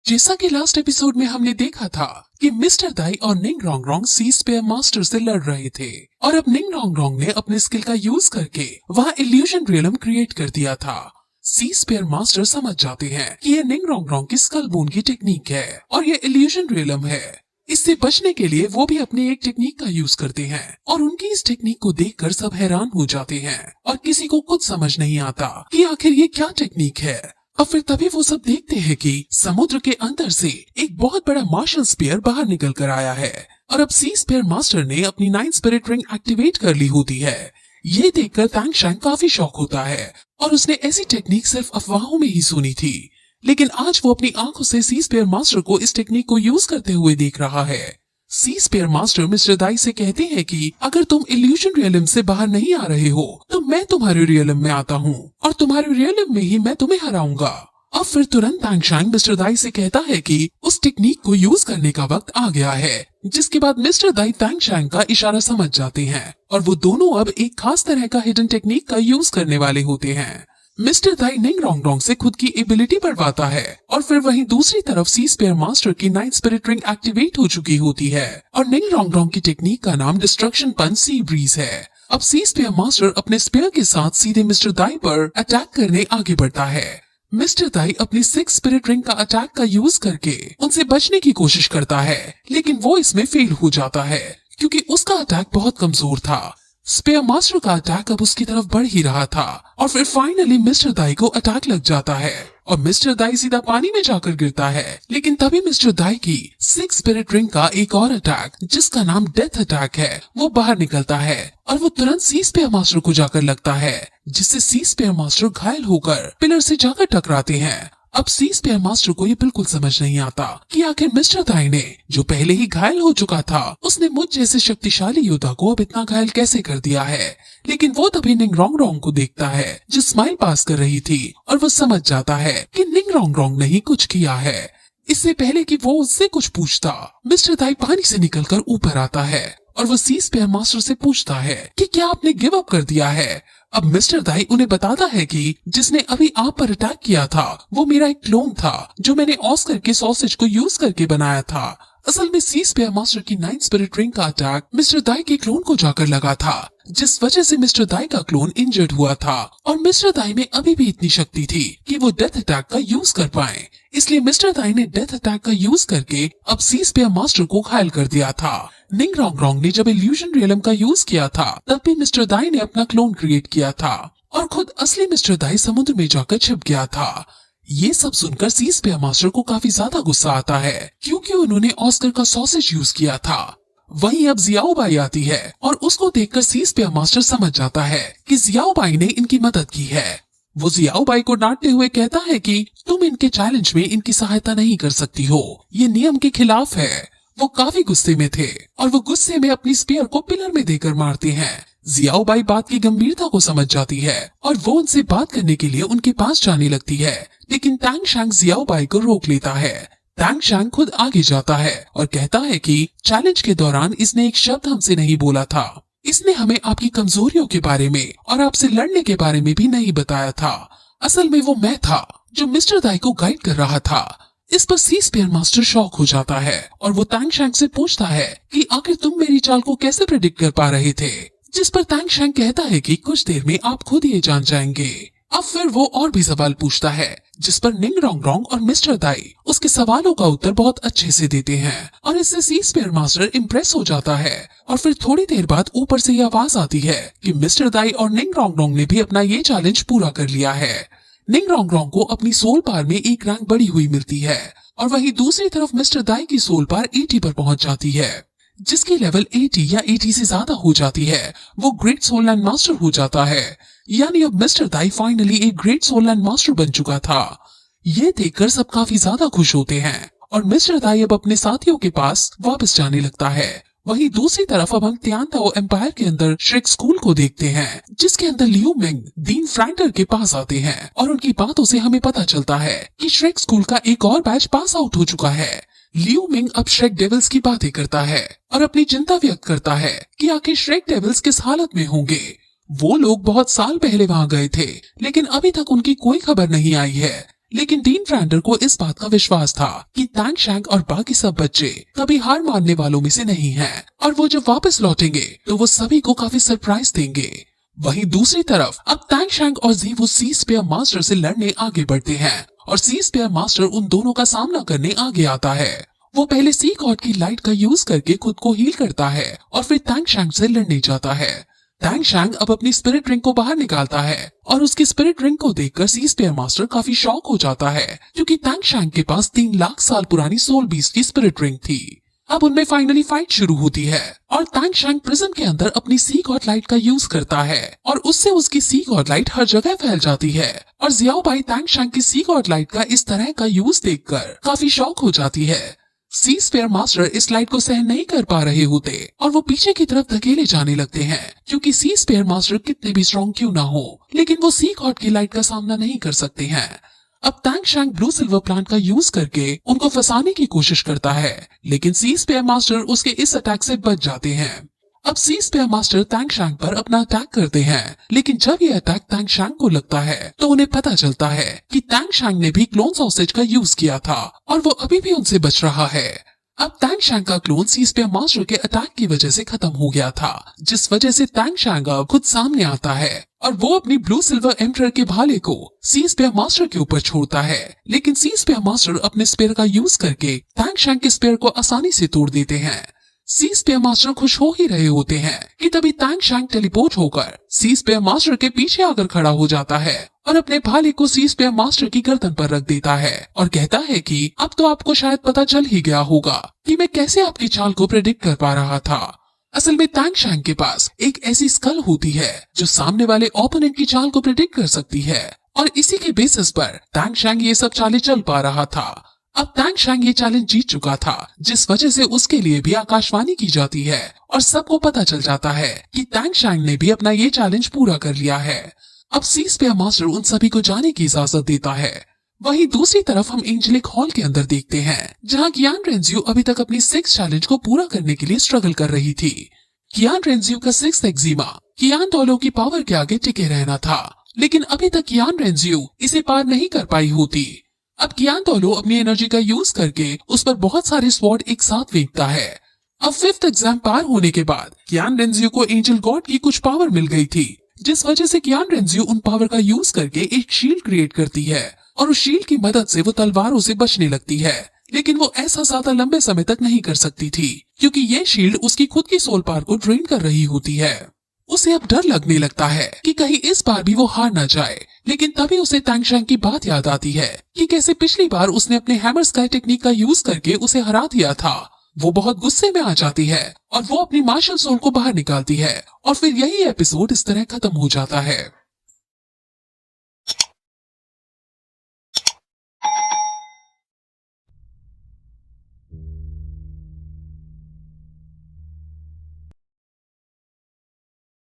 जैसा कि last episode में हमने देखा था कि मिस्टर दाई और निंग रोंग रोंग सी स्पेयर मास्टर से लड़ रहे थे और अब निंग रोंग रोंग ने अपने स्किल का यूज करके वहाँ इल्यूजन रियलम क्रिएट कर दिया था। सी स्पेयर मास्टर समझ जाते हैं कि ये निंग रोंग रोंग की स्कल बोन की टेक्निक है और ये इल्यूजन रियलम है। इससे बचने के लिए वो भी अपनी एक टेक्निक का यूज करते हैं और उनकी इस टेक्निक को देखकर सब हैरान हो जाते हैं और किसी को कुछ समझ नहीं आता कि आखिर ये क्या टेक्निक है। और फिर तभी वो सब देखते हैं कि समुद्र के अंदर से एक बहुत बड़ा मार्शल स्पीयर बाहर निकल कर आया है और अब सी स्पेयर मास्टर ने अपनी 9 स्पिरिट रिंग एक्टिवेट कर ली होती है। ये देखकर तांग शैंग काफी शॉक होता है और उसने ऐसी टेक्निक सिर्फ अफवाहों में ही सुनी थी, लेकिन आज वो अपनी आंखों से सी स्पेयर मास्टर को इस टेक्निक को यूज करते हुए देख रहा है। सी स्पेयर मास्टर मिस्टर दाई से कहते हैं कि अगर तुम इल्यूजन रियलम से बाहर नहीं आ रहे हो तो मैं तुम्हारे रियलम में आता हूँ और तुम्हारे रियलम में ही मैं तुम्हें हराऊंगा। और फिर तुरंत तांग शैंग मिस्टर दाई से कहता है कि उस टेक्निक को यूज करने का वक्त आ गया है, जिसके बाद मिस्टर दाई तांग शैंग का इशारा समझ जाते हैं और वो दोनों अब एक खास तरह का हिडन टेक्निक का यूज करने वाले होते हैं। मिस्टर दाई निंग रोंग रोंग से खुद की एबिलिटी बढ़वाता है और फिर वहीं दूसरी तरफ सी स्पेयर मास्टर की 9 स्पिरिट रिंग एक्टिवेट हो चुकी होती है और निंग रोंग रोंग की टेक्निक का नाम डिस्ट्रक्शन पंच सी ब्रीज है। अब सी स्पेयर मास्टर अपने स्पेयर के साथ सीधे मिस्टर दाई पर अटैक करने आगे बढ़ता है। मिस्टर दाई अपनी 6 स्पिरिट रिंग का अटैक का यूज करके उनसे बचने की कोशिश करता है, लेकिन वो इसमें फेल हो जाता है क्योंकि उसका अटैक बहुत कमजोर था। स्पेयर मास्टर का अटैक अब उसकी तरफ बढ़ ही रहा था और फिर फाइनली मिस्टर दाई को अटैक लग जाता है और मिस्टर दाई सीधा पानी में जाकर गिरता है। लेकिन तभी मिस्टर दाई की 6 स्पिरिट रिंग का एक और अटैक, जिसका नाम डेथ अटैक है, वो बाहर निकलता है और वो तुरंत सी स्पेयर मास्टर को जाकर लगता है, जिससे सी स्पेयर मास्टर घायल होकर पिलर से जाकर टकराते हैं। अब सी स्पेयर मास्टर को ये बिल्कुल समझ नहीं आता कि आखिर मिस्टर दाई ने, जो पहले ही घायल हो चुका था, उसने मुझ जैसे शक्तिशाली योद्धा को अब इतना घायल कैसे कर दिया है। लेकिन वो तभी निंग रोंग रोंग को देखता है जो स्माइल पास कर रही थी और वो समझ जाता है कि निंग रोंग रोंग ने ही कुछ किया है। इससे पहले कि वो उससे कुछ पूछता, मिस्टर दाई पानी से निकलकर ऊपर आता है और वो सी स्पेयर मास्टर से पूछता है कि क्या आपने गिव अप कर दिया है। अब मिस्टर दाई उन्हें बताता है कि जिसने अभी आप पर अटैक किया था वो मेरा एक क्लोन था जो मैंने ऑस्कर के सॉसेज को यूज करके बनाया था। असल में सी स्पेयर मास्टर की 9 स्पिरिट रिंग का अटैक मिस्टर दाई के क्लोन को जाकर लगा था, जिस वजह से मिस्टर दाई का क्लोन इंजर्ड हुआ था और मिस्टर दाई में अभी भी इतनी शक्ति थी कि वो डेथ अटैक का यूज कर पाए। इसलिए मिस्टर दाई ने डेथ अटैक का यूज करके अब सी स्पेयर मास्टर को घायल कर दिया था। निंग रोंग रोंग ने जब इल्यूजन रियलम का यूज किया था तब भी मिस्टर दाई ने अपना क्लोन क्रिएट किया था और खुद असली मिस्टर दाई समुद्र में जाकर छिप गया था। ये सब सुनकर सी स्पेयर मास्टर को काफी ज्यादा गुस्सा आता है क्योंकि उन्होंने ऑस्कर का सॉसेज यूज किया था। वहीं अब जियाओ बाई आती है और उसको देखकर सी स्पेयर मास्टर समझ जाता है कि जियाओ बाई ने इनकी मदद की है। वो जियाओ बाई को डांटते हुए कहता है कि तुम इनके चैलेंज में इनकी सहायता नहीं कर सकती हो, ये नियम के खिलाफ है। वो काफी गुस्से में थे और वो गुस्से में अपनी स्पीयर को पिलर में देकर मारते हैं। जियाओ बाई बात की गंभीरता को समझ जाती है और वो उनसे बात करने के लिए उनके पास जाने लगती है, लेकिन तांग शैंग जियाओ बाई को रोक लेता है। तांग शैंग खुद आगे जाता है और कहता है कि चैलेंज के दौरान इसने एक शब्द हमसे नहीं बोला था। इसने हमें आपकी कमजोरियों के बारे में और आपसे लड़ने के बारे में भी नहीं बताया था। असल में वो मैं था जो मिस्टर दाई को गाइड कर रहा था। इस पर सी स्पेयर मास्टर शॉक हो जाता है और वो तांग शैंग से पूछता है कि आखिर तुम मेरी चाल को कैसे प्रेडिक्ट कर पा रहे थे, जिस पर तांग शैंग कहता है कि कुछ देर में आप खुद ये जान जाएंगे। अब फिर वो और भी सवाल पूछता है, जिस पर निंग रोंग रोंग और मिस्टर दाई उसके सवालों का उत्तर बहुत अच्छे से देते हैं और इससे सी स्पेयर मास्टर इम्प्रेस हो जाता है। और फिर थोड़ी देर बाद ऊपर से ये आवाज आती है कि मिस्टर दाई और निंग रोंग रोंग ने भी अपना ये चैलेंज पूरा कर लिया है। निंग रोंग रोंग को अपनी सोल पार में एक रैंक बढ़ी हुई मिलती है और वहीं दूसरी तरफ मिस्टर दाई की सोल पार 80 पर पहुंच जाती है, जिसकी लेवल 80 या 80 से ज्यादा हो जाती है। वो ग्रेट सोल लैंड मास्टर हो जाता है, यानी अब मिस्टर दाई फाइनली एक ग्रेट सोल लैंड मास्टर बन चुका था। ये देखकर सब काफी ज्यादा खुश होते हैं और मिस्टर दाई अब अपने साथियों के पास वापस जाने लगता है। वहीं दूसरी तरफ अब हम तियानताओ एम्पायर के अंदर श्रेक स्कूल को देखते हैं, जिसके अंदर लियू मिंग डीन फ्रैंटर के पास आते हैं और उनकी बातों से हमें पता चलता है कि श्रेक स्कूल का एक और बैच पास आउट हो चुका है। लियू मिंग अब श्रेक डेविल्स की बातें करता है और अपनी चिंता व्यक्त करता है कि आखिर श्रेक डेविल्स किस हालत में होंगे। वो लोग बहुत साल पहले वहाँ गए थे, लेकिन अभी तक उनकी कोई खबर नहीं आई है। लेकिन डीन ब्रांडर को इस बात का विश्वास था कि टैंग शैंग और बाकी सब बच्चे कभी हार मानने वालों में से नहीं हैं और वो जब वापस लौटेंगे तो वो सभी को काफी सरप्राइज देंगे। वहीं दूसरी तरफ अब टैंग शैंग और ज़ीवू सी स्पेयर मास्टर से लड़ने आगे बढ़ते हैं और सी स्पेयर मास्टर उन दोनों का सामना करने आगे आता है। वो पहले सी गॉड की लाइट का यूज करके खुद को हील करता है और फिर टैंग शैंग से लड़ने जाता है। टैंग शैंग अब अपनी स्पिरिट रिंग को बाहर निकालता है और उसकी स्पिरिट रिंग को देखकर सी स्पेयर मास्टर काफी शॉक हो जाता है क्योंकि टैंग शैंग के पास 3 लाख साल पुरानी सोल बीस्ट की स्पिरिट रिंग थी। अब उनमें फाइनली फाइट शुरू होती है और टैंग शैंग प्रिज्म के अंदर अपनी सी गॉड लाइट का यूज करता है और उससे उसकी सी गॉड लाइट हर जगह फैल जाती है और जियाओ बाई टैंग शैंग की सी गॉड लाइट का इस तरह का यूज देखकर काफी शॉक हो जाती है। सी स्पेयर मास्टर इस लाइट को सहन नहीं कर पा रहे होते और वो पीछे की तरफ धकेले जाने लगते हैं क्योंकि सी स्पेयर मास्टर कितने भी स्ट्रॉन्ग क्यों ना हो लेकिन वो सी गॉड की लाइट का सामना नहीं कर सकते हैं। अब टैंग शैंग ब्लू सिल्वर प्लांट का यूज करके उनको फंसाने की कोशिश करता है लेकिन सी स्पेयर मास्टर उसके इस अटैक से बच जाते हैं। अब सी स्पेयर मास्टर टैंग शैंग पर अपना अटैक करते हैं लेकिन जब ये अटैक टैंग शैंग को लगता है तो उन्हें पता चलता है कि टैंग शैंग ने भी क्लोन सॉसेज का यूज किया था और वो अभी भी उनसे बच रहा है। अब टैंग शैंग का क्लोन सी स्पेयर मास्टर के अटैक की वजह से खत्म हो गया था जिस वजह से टैंग शैंग अब खुद सामने आता है और वो अपनी ब्लू सिल्वर एम्परर के भाले को सी स्पेयर मास्टर के ऊपर छोड़ता है लेकिन सी स्पेयर मास्टर अपने स्पेयर का यूज करके टैंग शैंग के स्पेयर को आसानी से तोड़ देते हैं। सी स्पेयर मास्टर खुश हो ही रहे होते हैं कि तभी टैंग शैंग टेलीपोर्ट होकर सी स्पेयर मास्टर के पीछे आकर खड़ा हो जाता है और अपने भाले को सी स्पेयर मास्टर की गर्दन पर रख देता है और कहता है कि अब तो आपको शायद पता चल ही गया होगा कि मैं कैसे आपकी चाल को प्रेडिक्ट कर पा रहा था। असल में टैंग शैंग के पास एक ऐसी स्कल होती है जो सामने वाले ओपोनेंट की चाल को प्रेडिक्ट कर सकती है और इसी के बेसिस पर टैंग शैंग ये सब चालें चल पा रहा था। अब टैंग शैंग ये चैलेंज जीत चुका था जिस वजह से उसके लिए भी आकाशवाणी की जाती है और सबको पता चल जाता है कि टैंग शैंग ने भी अपना ये चैलेंज पूरा कर लिया है। अब सी स्पेयर मास्टर उन सभी को जाने की इजाजत देता है। वहीं दूसरी तरफ हम एंजेलिक हॉल के अंदर देखते हैं जहां कियान रेंजियो अभी तक अपनी 6th चैलेंज को पूरा करने के लिए स्ट्रगल कर रही थी। कियान रेंजियो का 6th एक्जिमा कियान दोलो की पावर के आगे टिके रहना था लेकिन अभी तक कियान रेंजियो इसे पार नहीं कर पाई होती। अब कियान दोलो अपनी एनर्जी का यूज करके उस पर बहुत सारे स्वॉर्ड एक साथ फेंकता है। अब 5th एग्जाम पार होने के बाद कियान रेंजियो को एंजल गॉड की कुछ पावर मिल गई थी जिस वजह से कियान रेंजियो उन पावर का यूज करके एक शील्ड क्रिएट करती है और उस शील्ड की मदद से वो तलवारों से बचने लगती है लेकिन वो ऐसा ज्यादा लंबे समय तक नहीं कर सकती थी क्योंकि ये शील्ड उसकी खुद की सोल पावर को ड्रेन कर रही होती है। उसे अब डर लगने लगता है कि कहीं इस बार भी वो हार ना जाए लेकिन तभी उसे टैंग शैंग की बात याद आती है कि कैसे पिछली बार उसने अपने हैमर स्काई टेक्निक का यूज करके उसे हरा दिया था। वो बहुत गुस्से में आ जाती है और वो अपनी मार्शल सोल को बाहर निकालती है और फिर यही एपिसोड इस तरह खत्म हो जाता है।